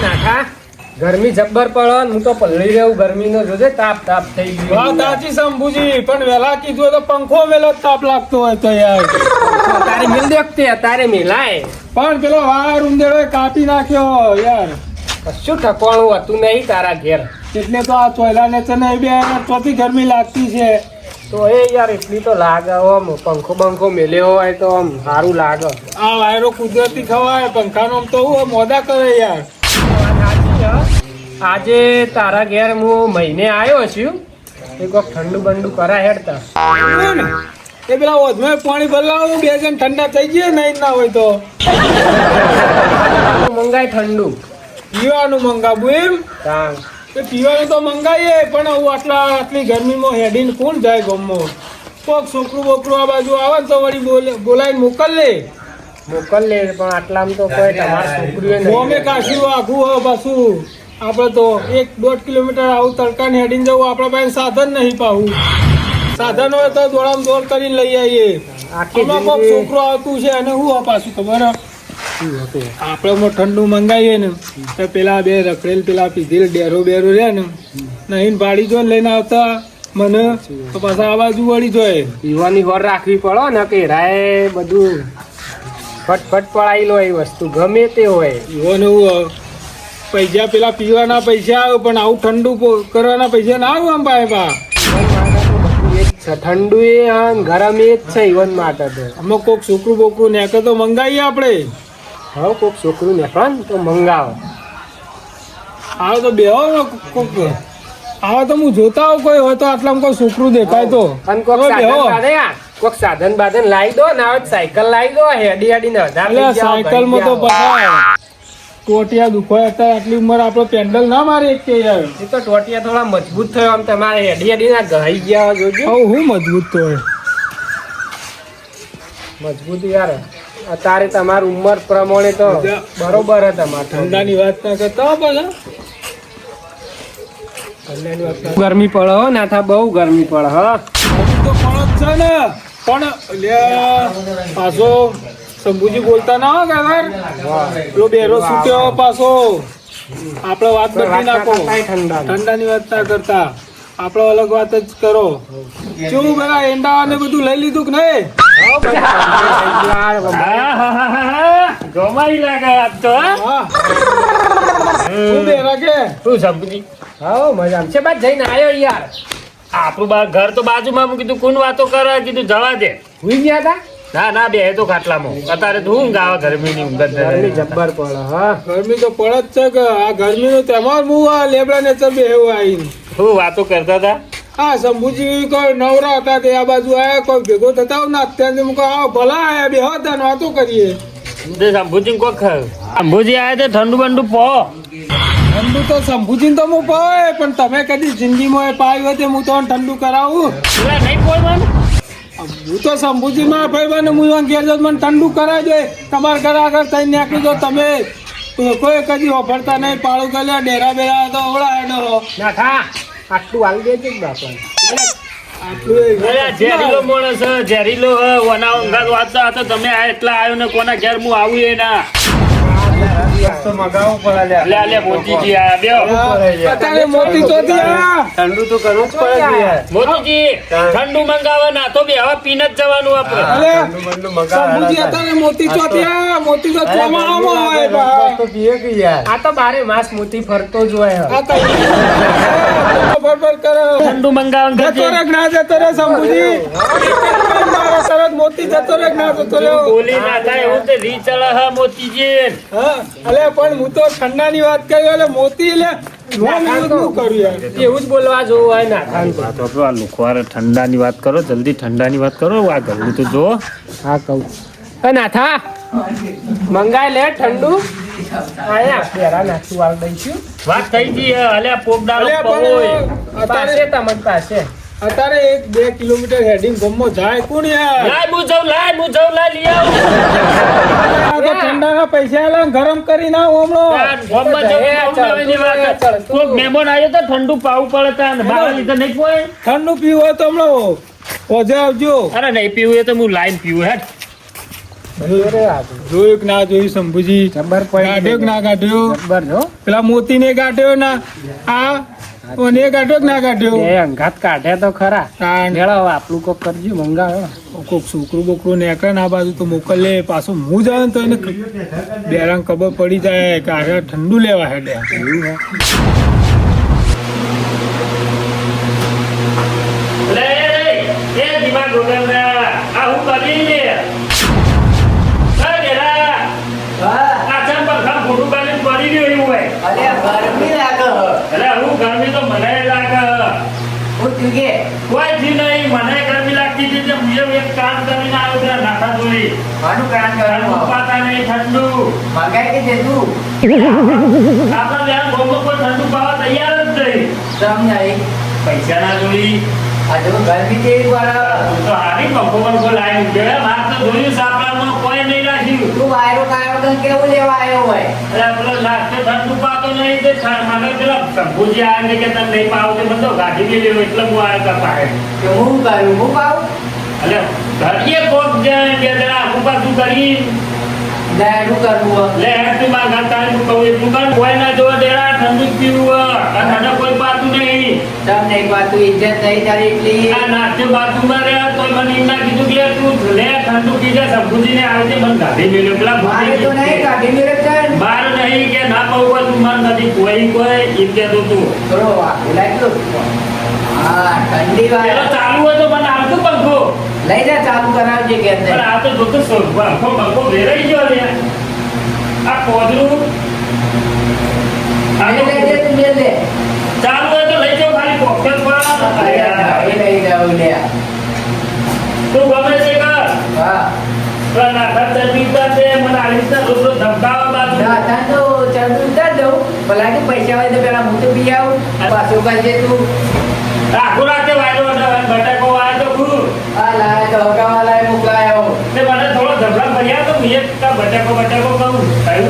નાખા ગરમી જબ્બર પડે હું તો પલળી રહ્યું ગરમી નો જોજે તાપ થઈ ગયો. વાત સાચી શંભુજી, પણ વેલા કીધું તો પંખો મેલો તાપ લાગતો હોય તો યાર. તારે મિલ દેખતે તારે મિલાય પણ પેલો વાર ઉંદેડો કાપી નાખ્યો યાર. કશું ઠકવાનું હતું નહીં તારા ઘેર. એટલે તો આ ચોયલા ને તને બે ચોથી ગરમી લાગતી છે. તો એ યાર એટલી તો લાગે આમ પંખો બંખો મેલ્યો હોય તો આમ સારું લાગે. આ વાયરો કુદરતી ખવાય, પંખાનો આમ તો હું મોદા કરે યાર. આજે તારા ઘેર હું મહિને આવ્યો છું એક વખત ઠંડુ બંડુ કરા હેડતા એ પેલા ઓધમાં પાણી ભરલાવું, બે જણ ઠંડા થઈ ગયા નહીં ના હોય તો મંગાય ઠંડુ પીવાનું મંગાવું એમ. તાણ તો પીવાનું તો મંગાવીએ, પણ હું આટલી ગરમીમાં હેડીને કોણ જાય ગામમાં? કોક છોકરું બોકરું આ બાજુ આવે તો વળી બોલાવીને મોકલ લે. મોકલ લે પણ આટલામાં તો કોઈ તમારી છોકરીઓ ગોમે કાશું આઘું હોય પાછું. આપણે તો 1-1.5 કિલોમીટર આવું તડકાને હેડીને જવું, આપણા પાસે સાધન નહીં પાવું. સાધન હોય તો દોડામ દોડ કરીને લઈ આવીએ. આમાં કોક છોકરો આવતું છે અને હું પાછું ખબર આપણે ઠંડુ મંગાવીએ ને તો પેલા બે રખડેલ પેલા પીધેલ ડેરો બેરો રહ્યા ને નહીં ભાડી જો લઈને આવતા મને તો પાછા આ બાજુ વળી જોઈએ. પીવાની હોર રાખવી પડો ને કે રાય બધું ફટફટ પડાઈ લો એ વસ્તુ ગમે તે હોય. એવોને હું પૈસા પેલા પીવાના પૈસા આવે પણ આવું ઠંડુ કરવાના પૈસા ના આવે આમ ભાઈ ઠંડુ એ ગરમ એ જ છે ઈવન માટે તો. આમાં કોક છોકરું બોકરું નેકે તો મંગાવીએ આપણે. હવે કોક છોકરું નેકળે ને તો મંગાવો. આવે તો બેહો કોક આવે તો હું જોતા હોઉં કોઈ હોય તો આટલામાં કોઈ છોકરું દેખાય તો અને કોક સાધન બાધન લાવી દો ને હવે સાયકલ લાવી દો હેડી હેડી ને સાયકલમાં તો બધા ટોટિયા દુખાય હતા. આટલી ઉંમર આપણો પેન્ડલ ના મારે એક કે યાર. એ તો ટોટિયા થોડા મજબૂત થયો આમ તમારે હેડી હેડી ના ગઈ ગયા જોજો. હું મજબૂત તો મજબૂત યાર અત્યારે તમારી ઉંમર પ્રમાણે તો બરોબર હે તમારે. ઠંડાની વાત ના કરતા પેલા ગરમી પડે હો નાથા બહુ ગરમી પડે હા. તો પણ જ છે ને પણ પાછો શંભુજી બોલતા ના હોય કાગર પેલો બેરો છૂટ્યો પાછો. આપણે વાત બદલી નાખો, ઠંડાની વાત ના કરતા આપણો અલગ વાત જ કરો. કેવું પેલા એંડા ને બધું લઈ લીધું કે નહીં? ગમાઈ લાગે આજ તો શું બેરા કે શું શંભુજી? હા મજા છે બાદ જઈને આવ્યો યાર. આપણું ઘર તો બાજુમાં હું કીધું કોણ વાતો કરે, કીધું જવા દે. હુઈ ગયા હતા ના બે તો ખાટલામાં અત્યારે તો ઊંઘ આવે ગરમીની ઊંઘ જ ગરમી જબ્બર પડે હા. ગરમી તો પડે જ છે કે આ ગરમીનું તેમાં હું આ લેબડા ને ચર બેહું આવીને શું વાતો કરતા હતા? હા શંભુજી કોઈ નવરા હતા તે આ બાજુ આયા, કોઈ ભેગો થતા હોય ને અત્યારે હું કહું આવો ભલા આયા બે હતા ને વાતો કરીએ. શંભુજી કોક શંભુજી આવ્યા તો ઠંડુ બંડુ પો. ઠંડુ તો શંભુજી તો હું પાય, પણ તમે કદી જિંદગીમાં પાયું હોય હું તો તને ઠંડુ કરાવું. નહીં પોવાનું હું તો શંભુજીમાં ભાઈ બને હું ઘેર જાઉં મને ઠંડુ કરાવી દે. તમારા ઘર આગળ થઈને નાખી દો તમે કોઈ કદી વાપરતા નહીં. પાળું કર્યા ડેરા બેરા તો ઓળા નાથા આટલું હાલ દેજે બાપા. ઝેરીલો માણસ ઝેરીલો વના ઊંઘાત વાંચતા હતો તમે એટલા આવ્યો ને કોના ઘેર હું આવું એ ના મગાવવું પડે લે મોતીજી અત્યારે મોતી ચોથી આયા. ઠંડુ તો કરવું જ પડે યાર. મોતીજી ઠંડુ મંગાવવા ના તો બે હવે પીને જ જવાનું આપણે. અલે શંભુજી અત્યારે મોતી ચોથી આયા. મોતી તો ચોમાસામાં હોય બા. આ તો બારે માસ મોતી ફરતો જ હોય. આ તો બરોબર કરે. ઠંડુ મંગાવવાનું જતો રે કે ના જતો રે શંભુજી? મારો તરત મોતી જતો રે કે ના જતો રે? બોલી ના થાય એવું તો રી ચડે હા મોતીજી. હા અલે પણ હું તો ઠંડાની વાત કરી એટલે મોતી લે શું કરું યાર? એવું જ બોલવા જોવું હોય નાથા. આ લુખવારે ઠંડાની વાત કરો, જલ્દી ઠંડાની વાત કરો. આ ગરમી તો જો હા કહું નાથા મંગાઈ લે ઠંડુ. આયા પેરા નાખું વાળ દઈશું. વાત થઈ ગઈ અલ્યા પોપડાળો અલે પહોંય. પણ પાસે તમારી પાસે અત્યારે 1-2 કિલોમીટર હેડિંગ ગમો જાય કોણ યાર? લાય હું જઉં લઈ આવું. આ તો ઠંડાના પૈસા લે ગરમ કરી ના હમણાં. ગામમાં જવું નવીની વાત. કોઈક મહેમાન આવ્યો તો ઠંડુ પાવું પડે તા ને બાર લીધે નહીં પોય. ઠંડુ પીવું હોય તો હમણાં હોજે આવજો. અરે નહીં પીવું એ તો હું લાઈન પીવું હેઠ. જોયું કે ના જોયું શંભુજી? જબર પડી કાઢ્યો કે ના કાઢ્યો? જબર જો પેલા મોતી ને કાઢ્યો ના આ ઓને કાઢ્યો કે ના કાઢ્યો? બે અંગાત કાઢ્યા તો ખરા. તાણ. મેળો હવે આપણું કોક કરજો મંગાવો. કોક છોકરું બોકરું નેકળે ને આ બાજુ તો મોકલે પાછું હું જાય ને તો એને બેરાંગ ખબર પડી જાય કે આ ઠંડુ લેવા હેડ્યા. લે એ દિમાગ વગરના આ હું કરી લે પડી ગયું એવું હોય. એટલે હું ગરમી તો મને લાગે કોઈ થી નહીં મને ગરમી લાગતી હતી એટલે હું એક કામ કરીને આવ્યો છે નાખા જોઈ પાતા નહીં ઠંડુ આપણા ત્યાં ગોમો કોઈ ઠંડુ પાવા તૈયાર જ નહીં પૈસા ના જોઈ તો હારી પંખો પંખો લાવી મૂક્યો માર તો જોયું સાપડામાં કોઈ નહીં રાખ્યું પેલો નાસ્તો ઠંડુ પાતો નહીં તે મને પેલા શંભુજી આવે કે તમે નહીં પાવો તે બધો ગાડી ગયેલો એટલે હું આવ્યો કરતા એટલે ઘડીએ કોક બે જણા આખું પાછું કરી લે તું માં ઘરતા તું કહું એટલું કર કોઈ ના જોવે દેરા ઠંડુ જ પીવું અને મને કોઈ પાતું નહીં આ નાસ્તે બાજુમાં રહ્યા તો મને એમ ના કીધું કે તું લે ઠંડુ પીજે શંભુજીને આવે છે મને ગાડી મેલ્યો પેલા બાર નહીં કે ના પાવું હોય તું મન નથી કોઈ એમ કહેતું તું પેલો ચાલુ હોય તો મને આવતું પંખો લઈ જા ચાલુ કરાવજે કે પણ આ તો જોતો પંખો પંખો વેરાઈ ગયો લે આ કોદરું આ તો ચાલુ હોય તો લઈ જાઓ ખાલી પોકેટ પર લઈ જાવ લે તું ગમે છે કર હા પણ નાખા ચડવી છે મને આ રીતના રોજ ધમકાવા બાજુ ના તા તો ચાલુ ઉતાર દઉં ભલા કે પૈસા હોય તો પેલા હું તો પી આવું પાછું કાજે તું આખું રાતે વાયરો બટાકો આવ્યો તો ખૂબ આ લાય તો હકાવા લાય મોકલાયો તે મને થોડો ઝબલા ભર્યા તો હું એક બટાકો કહું થયું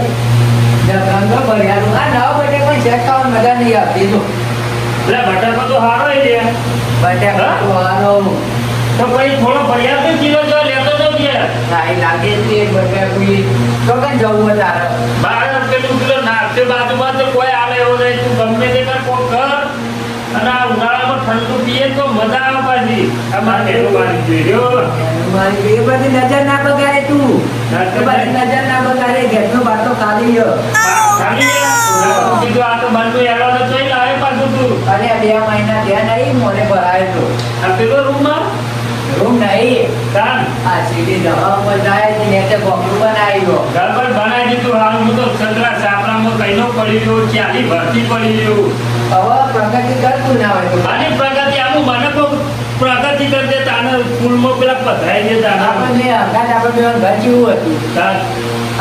રંગો ભર્યાનું આ નવા બટે પણ ચેક ખાવાની મજા નહીં આવતી તો એટલે બટાકો તો સારો છે બટે ખાવાનો તો પછી થોડો ભર્યા તો કિલો જો લેતો તો કે સાઈ લાગે છે એક બટે કોઈ તો કઈ જવું તારે 12 રૂપિયાનું કિલો નાખતે બાજુમાં તો કોઈ આલે એવો નહીં તું ગમે તે કર કોક કર અને આ ઉનાળામાં ઠંડુ પીએ તો મજા આવે પાછી અમારે ઘેરો મારી જોયો મારી એ બધી નજર ના બગાડે તું એ બધી નજર ના બગાડે ઘેરનો બાટો ખાલી ગયો કીધું આ તો બંધુ એડો તો જોઈ લાવે પાછું તું અને 2 મહિના ત્યાં નહીં મોને ભરાય તો આ પેલો રૂમમાં રૂમ નહીં કાન આ સીધી દવામાં જાય છે ને તે બોકડું બનાવ્યો ગરબડ બનાવી દીધું હાલ હું તો સંતરા સાપરામાં કઈનો પડી ગયો ચાલી ભરતી પડી ગયો હવે પ્રગતિ કરતું ના હોય તો આની પ્રગતિ આનું મને કોઈ પ્રગતિ કરી દે તાને સ્કૂલમાં પેલા પધરાઈ દે તાના આપણે હંગાત આપણે ઘર જેવું હતું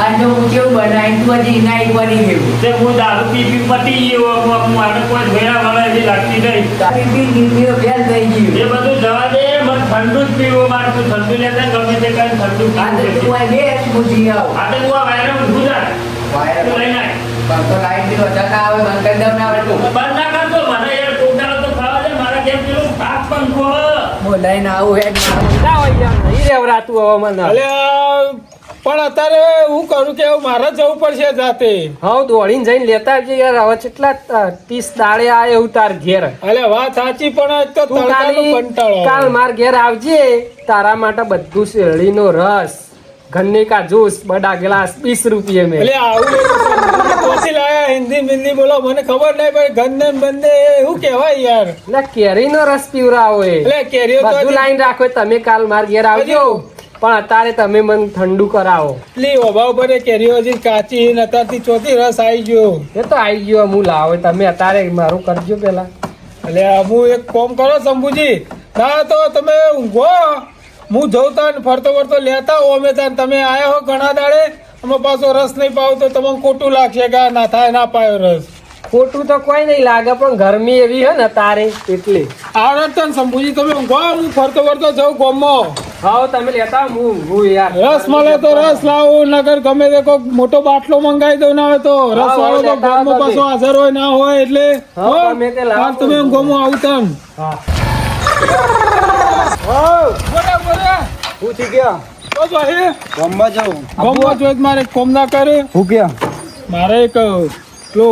આ જો હું કેવું બનાવી તું હજી ના એક બની ગયું તે હું દારૂ પી પતી ગયો મારે કોઈ ભેરા વાળા એવી લાગતી નહીં તારી બી નીકળ્યો ફેલ થઈ ગયું એ બધું જવા દે મને ઠંડુ જ પીવું મારે તું ઠંડુ લેતા ગમે તે કઈ ઠંડુ આ તો તું આ લે હું જી આવું આ તો હું આ વાયરો ઊભું જાય વાયર તું લઈને આય. પણ તો લાઈટ બી વધારે ના આવે બંધ કરી દઉં ના આવે તું બંધ ના કરતો મને યાર ટોટાલ તો ખાવા દે મારા ઘેર પેલું ભાત પંખો હું લઈને આવું હેડ મારું ના હોય યાર નહીં રેવરાતું હવે મને અલ્યા પણ અત્યારે હું કરું કે હવે મારે જવું પડશે જાતે. હા દોડીને જઈને લેતા આવજે યાર હવે કેટલા 30 દાડે આય એવું તાર ઘેર અલે વાત સાચી પણ આજ તો તું તડકાનો કંટાળો કાલ માર ઘેર આવજે તારા માટે બધું શેરડીનો રસ ગન્ને કા જ્યુસ બડા ગ્લાસ 20 રૂપિયા મેં એટલે આવું તોથી લાયા હિન્દી બિંદી બોલો મને ખબર નહીં પણ ગંદન બંદે શું કહેવાય યાર. એટલે કેરીનો રસ પીવરાવો એ એટલે કેરીઓ તો બધું લાઈન રાખો તમે કાલ માર ઘેર આવજો પણ અત્યારે તમે મને ઠંડુ કરાવો એટલી ઓભાવ પર કેરીઓ હજી કાચી ને અત્યારથી ચોથી રસ આવી ગયો. એ તો આવી ગયો હું લાવો તમે અત્યારે મારું કરજો પેલા એટલે હું એક કોમ કરો શંભુજી ના તો તમે ઊંઘો હું જઉં તાન ફરતો ફરતો લેતા હો અમે તાન તમે આયા હો ઘણા દાડે અમે પાછો રસ નહીં પાવ તો તમને ખોટું લાગશે કે આ ના થાય ના પાયો રસ. ખોટું તો કોઈ નહીં લાગે પણ ગરમી એવી હે ને તારે એટલે આવડે તને શંભુજી તમે ઊંઘો હું ફરતો ફરતો જાઉં ગામમાં. હા તમે લેતા આવો, હું યાર રસ મળે તો રસ લાવું નગર ગમે તે કોઈક મોટો બાટલો મંગાવી દઉં ના હોય તો રસ વાળો તો ગામમાં પાછો હાજર હોય ના હોય એટલે હા, હો? ગમે તે લાવો. હા, તમે ગામમાં આવું તન હા બોલે બોલે હું થઈ ગયો તો જોહે ગમવા જાઉં ગમવા જોઈએ તો મારે કોમ ના કરે હું કે મારે એક પેલો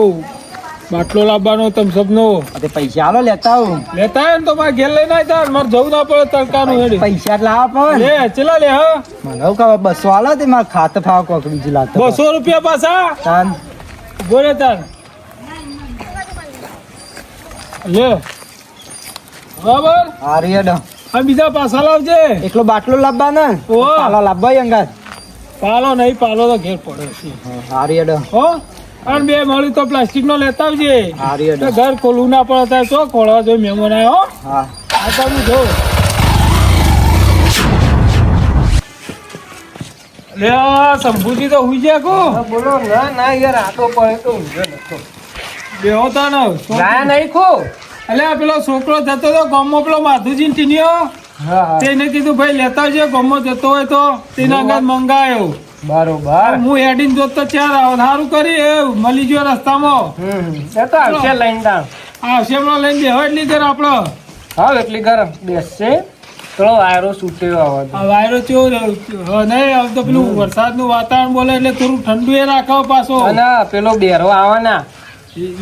બાટલો લાવવાનો થમ્સઅપ નો તે પૈસા આલો લેતા આવું લેતા આવે ને તો મારે ઘેર લઈને આવ્યા મારે જવું ના પડે તડકાનું હેડી પૈસા એટલે આવા પડે લે ચલા લે હા મને એવું ખબર 200 આલો તે મારે ખાતે ફાવ કોક બીજું લાગતો 200 રૂપિયા પાછા તાન બોલે તાર લે બરાબર હારી હેડો આ બીજા પાછા લાવજે એકલો બાટલો લાવવાનો ઓહો. પાલો લાવવા અંગાત પાલો નહીં પાલો તો ઘેર પડે છે હારી હેડો હો અને બે મળી તો પ્લાસ્ટિક નો લેતા આવજે હારી હેડો તો ઘર ખોલવું ના પડે ત્યારે શું ખોલવા જોઈએ મહેમાન આવ્યો હો હા આ તો હું જોઉં લે આ શંભુજી તો હુઈ જાય કો બોલો ના ના યાર આટો પડે તો ઊંઘે નતો બેહો તા ને ના નહીં ખો અલ્યા પેલો છોકરો જતો તો ગામમાં પેલો માધુજી ટીનીયો હા તેને કીધું ભાઈ લેતા આવજે ગામમાં જતો હોય તો તેના આગળ મંગાયો બરોબર હું હેડીને જોત તો ચાર આવો સારું કરી એ મળી ગયો રસ્તામાં એ તો આવશે લઈને તાણ આવશે હમણાં લઈને બેહો એટલી ઘર આપડો હા એટલી ગરમ બેસશે થોડો વાયરો છૂટ્યો આવે આ વાયરો ચેવો નહીં આવતો પેલું વરસાદનું વાતાવરણ બોલે એટલે થોડું ઠંડુ એ રાખો પાછો અને પેલો બેરો આવે ના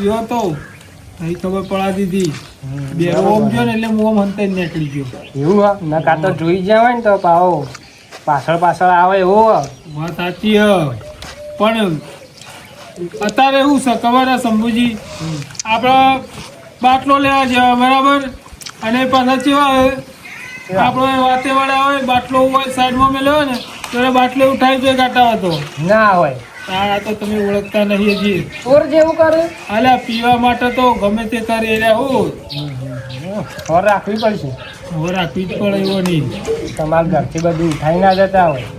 યો તો નહીં ખબર પડા દીધી બે ઓમ ગયો ને એટલે હું ઓમ હંતે જ નીકળી ગયો એવું હા નકા તો જોઈ જવાય ને તો પાવો પાછળ પાછળ આવે એવો વાત સાચી હ પણ અત્યારે એવું છે ખબર હે શંભુજી આપણે બાટલો લેવા જવા બરાબર અને પાછા કેવા આપણે વાતે વાળા હોય બાટલો હોય સાઈડમાં મેલ્યો ને ત્યારે બાટલો ઉઠાવી જોઈએ કાઢા હતો ના હોય આ તો તમે ઓળખતા નહીં હજી ચોર જેવું કરે અલ્યા પીવા માટે તો ગમે તે કરે રહ્યા હો ઓર રાખવી પડશે હવે રાખવી જ પડે એવો નહીં તમારા ઘરથી બધું ઉઠાઈ ના જતા હોય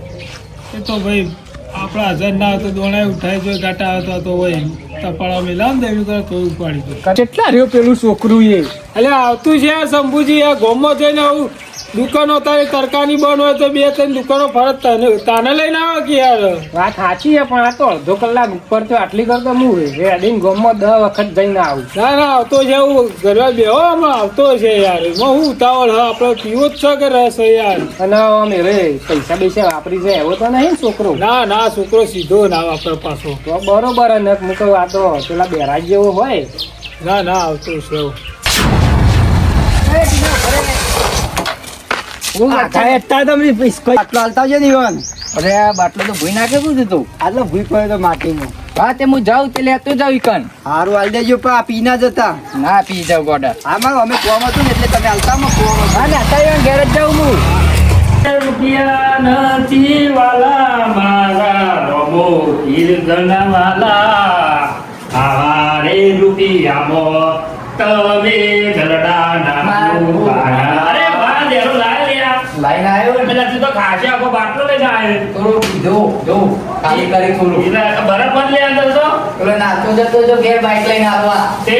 એ તો ભાઈ આપણા હાજર ના હોય તો દોણાય ઉઠાઈ જોઈએ ગાટા આવતા તો હોય તપાળા મેલા ને એવી કરે તો ઉપાડી દે કેટલા રહ્યો પેલું છોકરું એ એટલે આવતું છે આ શંભુજી આ ગોમમાં જઈને આવું દુકાનો તારી તરકાની બંધ હોય તો બે ત્રણ દુકાનો ફરજ તાને લઈને આવે કે યાર વાત સાચી છે પણ આ તો અડધો કલાક ઉપર તો આટલી કરતો હું રેડીને ગોમમાં 10 વખત જઈને આવું ના ના આવતો છે હું ઘરમાં બેહો હમણાં આવતો છે યાર એમાં હું ઉતાવળ હા આપણે પીવો જ છે કે રસ છે યાર અને અમે રે પૈસા પૈસા વાપરી જાય એવો તો નહીં ને છોકરો ના ના છોકરો સીધો ના વાપરે પાછો તો બરોબર અને હું કહું આ તો પેલા બેરાજ જેવો હોય ના ના આવતો છે એવું. આખા એટલા તમને બાટલો હાલતા છે દીવાન અરે આ બાટલો તો ભૂઈ નાખે શું તું આટલો ભૂઈ પડ્યો તો માટીમાં હા તે હું જાઉં તે લેતો જાઉં ઈકન હારું હાલ દેજો પા પી ના જતા ના પી જાઉં ગોડા આમાં અમે કુવામાં હતું ને એટલે તમે હાલતામાં કુવામાં હા ને અત્યારે ઘેર જ જાઉં હું રૂપિયા નથી વાલા મારા રોબો ઈરગના વાલા આવા રે રૂપિયામાં તમે ગરડા નાનું અરે વાહ દેરો લાય લ્યા લાઈન આવ્યો ને પેલા તું તો ખાશે આખો બાટલો લઈને આવ્યો થોડું પીધો જો ખાલી કરી થોડું એટલે બરાબર લે અંદર તો પેલો નાચતો જતો જો ઘેર બાઈક લઈને આવવા તે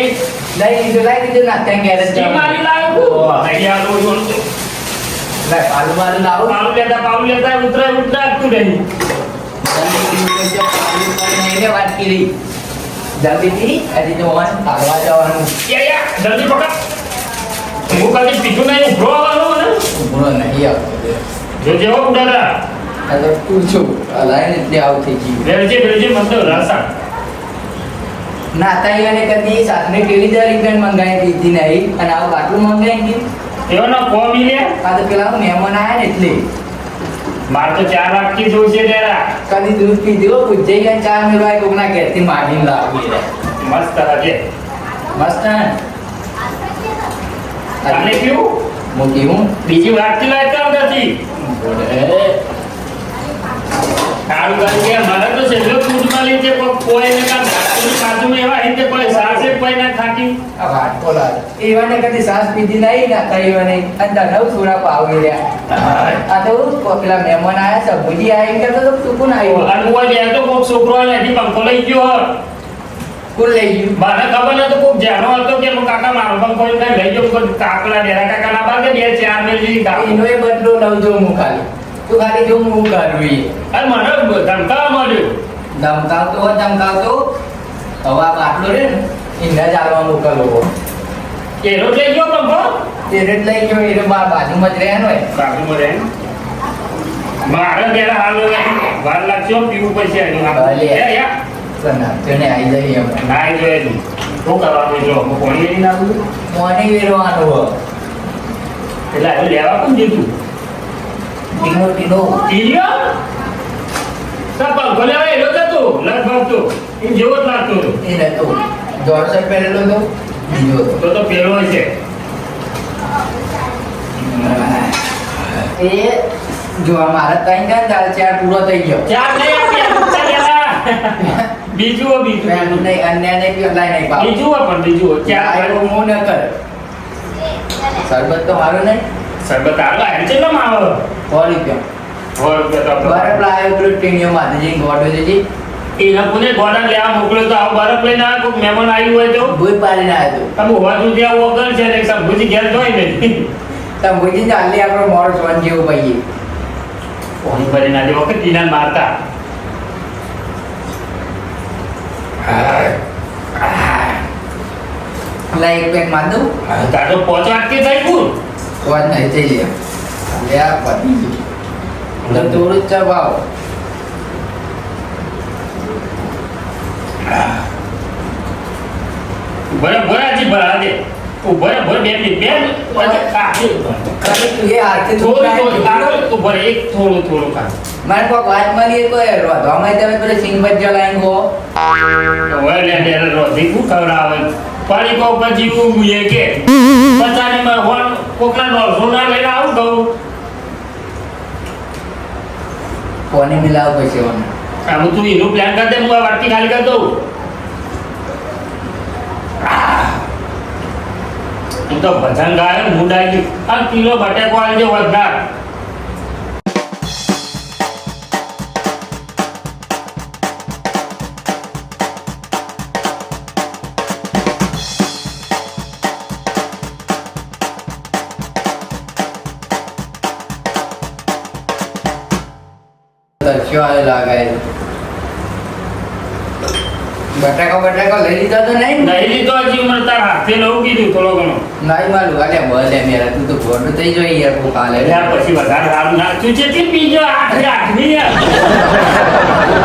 લઈ લીધું નાચતા ઘેર જ જાઉં મારી લાવ્યો અહીંયા લો લાય, પાલું બાલું લાવો પાઉં લેતા ઉતરા તું રહી એને વાત કરી જલ્દીથી હજી તો વન ભાગવા જવાનું જલ્દી પકડ હું કદી પીછું નહીં ઉભરો આવવાનું ને ઉભરો નહીં આવતો જો જેવો ઉડાડા આ તો તું છું લાઈને એટલે આવું થઈ ગયું વેલજી મતલબ રાસા નાતાલીઓને કદી સાતમી કેવી રીતે મંગાવી દીધી નહીં અને આવું બાટલું મંગાવી દીધું એવાનો કોમી લે આ તો પેલા મહેમાન આવ્યા ને એટલે માર તો 4 વાટકી જોઈશે તેરા કદી દૂધ પીધું પૂછે ગયા ચા મેળવાય કોકના ઘેરથી માંડીને લાવી મસ્ત હજે મસ્ત ને તને કેવું હું કેવું બીજી વાટકી લાયક નથી કાળું કરી કે મારે તો છેલ્લો દૂધમાં લઈ છે કોઈને કામ બાજુમાં એવા અહીં તે કોઈ સાસે કોઈ ના થાકી આ વાત બોલા એવાને કદી સાસ પીધી નહીં નાતાલીઓને અને નવ થોડા પાવી રહ્યા આ તો પેલા મહેમાન આવ્યા છે ભૂજી આવી કરતો તો તું કોણ આવ્યું અને હું ગયા તો કોક છોકરો એની પંખો લઈ ગયો હો કોણ લઈ ગયું મને ખબર નતો કોક જાણો હતો કે હું કાકા મારો પંખો લઈ ગયો કોઈ કાકડા ડેરા કાકા ના બાગે 2-4 મેલી ગાડી એનો એ બદલો લઉં જો હું ખાલી તું ખાલી જો હું કરવી અને મને ધમકાવા મળ્યો ધમકાવતો હવે આ બાટલો રે ને એને જ આલવા મોકલવો એનો લઈ ગયો પંખો તે રેટ લઈ ગયો એને બાજુમાં જ રહેવાનો હોય બાજુમાં રહે મારે પેલા હાલ વાર લાગશે પીવું પડશે હજુ. ભલે. યા. તો નાસ્તોને આવી જઈએ અમે. ના એ જોઈએ તું શું કરવાનું જો પાણી લઈ નાખું છું. મોને વેરવાનું હો. એટલે હવે લેવા કોણ દીધું ટીનો ટીનો. ટીયો તો પંખો લેવા એલો જ હતો લગભગ તો એ જેવો જ લાગતો હતો. એ નતો. જોડસર પહેરેલો તો બીજો હતો. તો પેલો છે એ જો મારા ત્રણ ગયા તારે ચાર પૂરો થઈ ગયો. ચાર નહીં આપ્યા ચાર લેવા. બીજું હો, બીજું પેલું નહીં અન્ય નહીં પેલા નહીં પાવ. બીજું હો, પણ બીજું હો. ચાર ચાર હું ન કર. શરબત તો મારું નહીં. સરબત આગળ આવે છે કેમ આવે 100 રૂપિયા. 100 રૂપિયા તો બરફ લાવ્યો પેલો ટીણીઓ માતાજી ગોઠવે છે. એના પુને ગોડા લેવા મોકલ્યો તો આવું બરફ લઈને આવે કોઈ મહેમાન આવ્યું હોય તો ભૂઈ પાડીને આવ્યો તમે હોવા સુધી આવું વગર છે ને સંભુજી ઘેર જોઈ ને તો ભૂજી ચાલી આપણો મોરો સોન જેવું પહીએ. ફોન કરીને આજે વખત ટીના મારતા લા એક પેક માર દઉં. તાર તો પહોંચવાટકે થઈ ગયું વાત નહીં થઈ લે. લે આ પતી ગયું. તો થોડું જ ચબાવ. બરાબર હજી ભરા દે બરાબર બે મિનિટ બે ખાલી તું એ હાથથી થોડું એક થોડું ખા મારે કોઈક વાત મળી તો એ રોધો અમે તમે પેલો સિંગ ભજીયા લાઈન ગો. હવે લે લે રોધી શું ખવડાવે પાણી કહું પછી હું મુએ કે પચારીમાં હોન કોકના 900 લઈને આવું કહું કોને મિલાવ પછી મને. આમ તું એનું પ્લાન કર દે હું આ વાટકી ખાલી કરી દઉં તું તો ભજન ગાય મૂડ આવી ગયું આ કિલો બટેકો આવી ગયો વધાર તરસ્યો આવે લાગે. બટાકા લઈ લીધા તો નહીં. નહીં લીધો હજી ઉમર તાર હાથે લઉં કીધું થોડો ઘણો નહીં મારું અલ્યા ભલે મેરા તું તો ઘોડો થઈ જાય યાર તું કાલે. ત્યાર પછી વધારે સારું ના તું છે તે બીજો આઠમી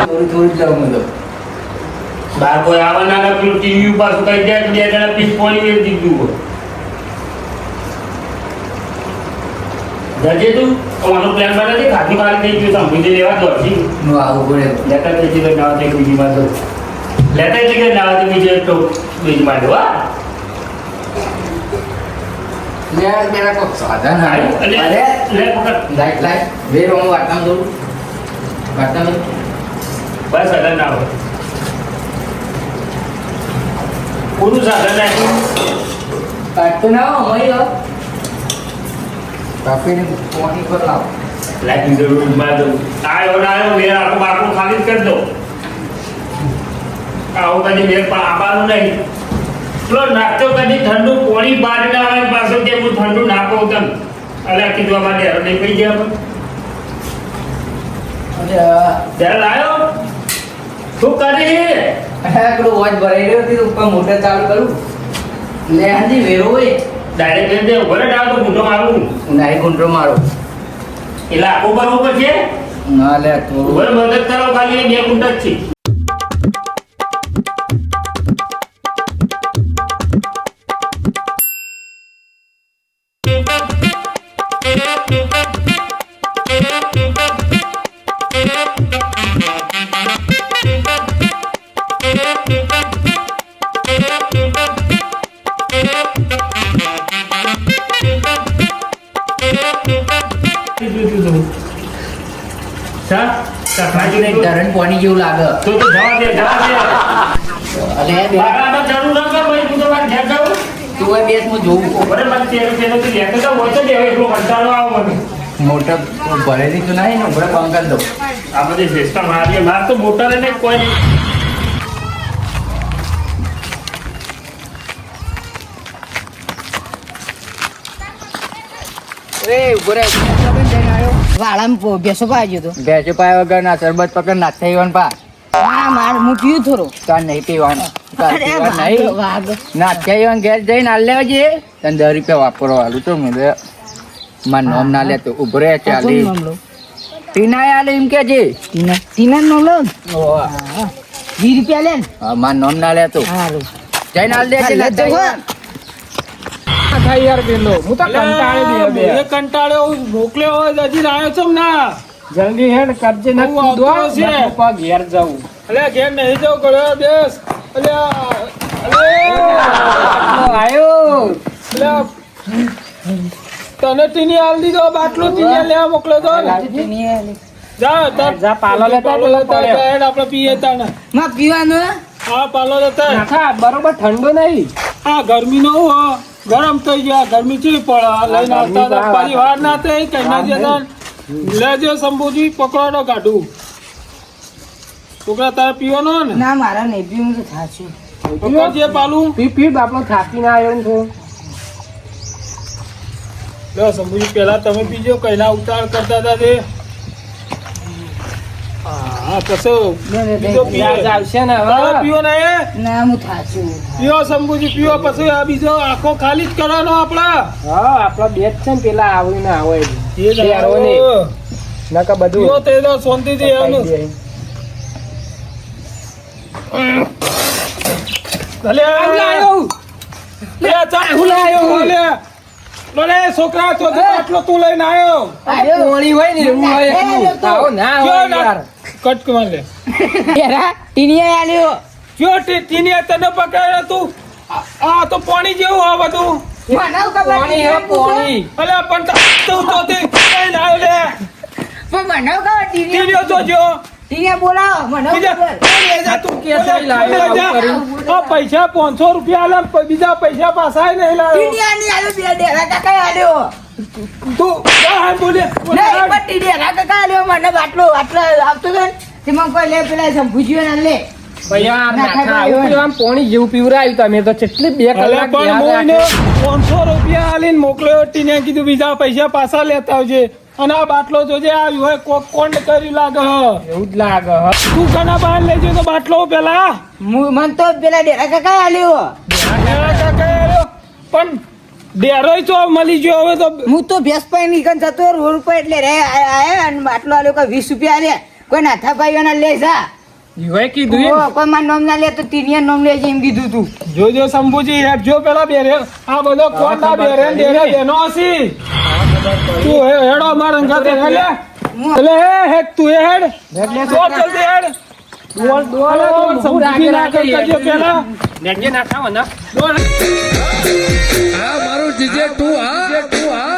થોડું જ લઉં હું તો. બાર કોઈ આવવાના ના પેલું ટીવી પાછું કઈ જાય બે જણા પીસ પોણી વેચ દીધું જજે તું અમારો પ્લાન બને છે ખાતી ખાલી થઈ ગયું સમજી લેવા દો હજી હું આવું પડે. લેતા થઈ ગયું ના હોય બીજી માં તો લેતા થઈ ગયું ના હોય બીજે તો બીજી માં દો હા લે મેરા કોક સાધન અરે આવ્યું. લે અરે પકડ લાઈટ વેરો હું વાટકામ દઉં. વાટકામ દઉં. બસ સાધન ના હોય પૂરું સાધન નાખ્યું કાઢતો ના હો મય હો. કાપીને પોણી પર લાવ. લાગી જરૂર માં દઉં આયો ના આયો મેર આખું બાકું ખાલી જ કરી દો આવું કદી મેર પણ આવવાનું નહીં પેલો નાખતો કદી ઠંડુ પોણી બહાર ના આવે પાછો કે હું ઠંડુ નાખો તમ અલ્યા કીધું માટે નહીં પડી ગયા ત્યારે લાયો શું કરી પેલું વોચ ભરાઈ રહ્યો હતી ઉપર મોટર ચાલુ કરું. લે હાજી વેરો હોય. ડાયરેક્ટ કરી દે ભલે ડાળ તો મોટો મારું નાઈ ગુંડરો મારો. એટલે આખું બરોબર છે ના લે તું ભલે મદદ કરો ખાલી 2 ગુંઠ જ છે ધરણ પોણી જેવું લાગે. તો જવા દે અલે મારામાં જરૂર ન કર ભાઈ તું તો વાત ઘેર જાઉં તું હોય બેસ હું જોઉં. બરે મને તેનો તો લેતો તો હોય તો દેવે એટલો કંટાળો આવો મને મોટર ભરેલી તો નહીં ને ઉભરે બંધ કરી દઉં. આ બધી સિસ્ટમ મારી માર તો મોટા ને કોઈ નહીં વાળામાં બેસો પાજો તો ભેંસો પાયા વગર ના શરબત પકડ ના થઈ પા. હા માર હું પીયું થોડો તાર નહીં પીવાનું. તાર અરે પીવાનું વાઘ નહીં. વાઘ ના થઈ ઘેર જઈને હાલ લેવા જઈએ. તને 10 રૂપિયા વાપરવા હાલું તો મેં માર નોમ ના લેતો ઉભરે કોણ ચાલી. મામલો ટીના આલે એમ કે છે તીના નો લો 20 રૂપિયા લે ને માર નામ ના લે તો હારું જઈને આલ દે છે લે તો હો. થાય યાર પેલો હું તો કંટાળી દે બે એ કંટાળ્યો હું મોકલ્યો હોય હજી આવ્યો છો ને ના જલ્દી હેડ કરજે ને હું આવતો કૂદવા છે. ને પપ્પા ઘેર જાઉં અલે ઘેર નહીં જાવ ગળ્યો દેશ અલે આયો તને ટીની આલ દીધો બાટલો ટીની લેવા મોકલ્યો તો ને. જા જા પાલો લેતા પેલો પડ્યો. આપણે પીએ તાને માં પીવાનું હા પાલો લેતા નાથા બરોબર ઠંડો નહીં આ ગરમી નો ગરમ થઈ ગયા ગરમી ચી પડે આ લઈને આવતા હતા. પાછી વાર ના થઈ કઈ ના જતા લેજો શંભુજી પકડો કાઢું છોકરા તારે પીવાનો ને ના મારા નહીં પીવું તો થાશું પકડજે પાલું પી બાપનો થાકી ના આવ્યો ને તું લો શંભુજી પેલા તમે પીજો કઈ ના ઉતાર કરતા હતા તે હા કશો બીજો પીએ. યાદ આવશે ને હવે હવે પીવો ને એ ના હું થાશું પીવો શંભુજી પીવો પછી આ બીજો આખો ખાલી જ કરવાનો આપડા હા આપડો બેટ છે ને પેલા આવું ને આવે એ જ બેરો ને નકા પીવો બધું તે તો શાંતિથી એનું ભલે લે ચા હું લાયો લે લે છોકરા તો આટલો તું લઈને આવ્યો પોણી હોય ને એવું હોય એટલું. આવો ના હોય યાર કટ કર લે યાર ટીની આલ્યો જો ટીની તને પકડ્યો તું આ તો પાણી જેવું આ બધું મને ખબર પોણી હે પોણી અલે પણ તું તો તે લઈને આવ્યો લે પણ મને ખબર ટીની ટીની તો જો ટીની બોલાવો મને બીજા ખબર લે જા તું કે થઈ લાવ્યો આવું કર્યું? આ પૈસા 500 રૂપિયા આલે બીજા પૈસા પાછા નહીં લાવ્યો ટીની આની આલ્યો બે ડેરા કાકા આલ્યો તું હા બોલે નહીં પણ ટીની ડેરા કાકા આલ્યો મને બાટલો આવતો હતો ને તેમાં કોઈ લે પેલા સંભુજીઓ ના લે ભૈયા ના નાથા ખાય આવું પેલું આમ પોણી જેવું પીવરાયું તમે તો કેટલી 2 અલે કલાક પણ યાદ મોઈને રાખે. 500 રૂપિયા આલીને મોકલ્યો ટીને કીધું બીજા પૈસા પાછા લેતા આવજે અને આ બાટલો જોજે આવ્યું હોય કોણ કરી લાગે હ. એવું જ લાગે હ. તું કના બહાર લઈ જજો તો બાટલો પેલા મન તો પેલા ડેરા કાકા આલ્યો પણ ડેરોય તો મળી ગયો હવે તો હું તો ભેંસ પાઈ નીકળ જતો રોડ ઉપર એટલે રે આયા અને બાટલો આલ્યો કોઈ 20 રૂપિયા આલ્યા કોઈ નાથા ભાઈઓના લે જા યુવાએ કીધું એમ. કોઈ મારું નામ ના લે તો ટીનિયા નામ લેજે એમ કીધું તું જોજો શંભુજી હેડ જો પેલા બેરે આ બધો કોણ ના બેરે ને ડેરે બેનો હસી તું હેડો માર અંગાતે હેડ લે એટલે હેડ તું હેડ દોડ જલ્દી હેડ દોડ શંભુજી ના કરજો પેલા લેજે નાથા મને દોડ આ મારું જીજે તું હા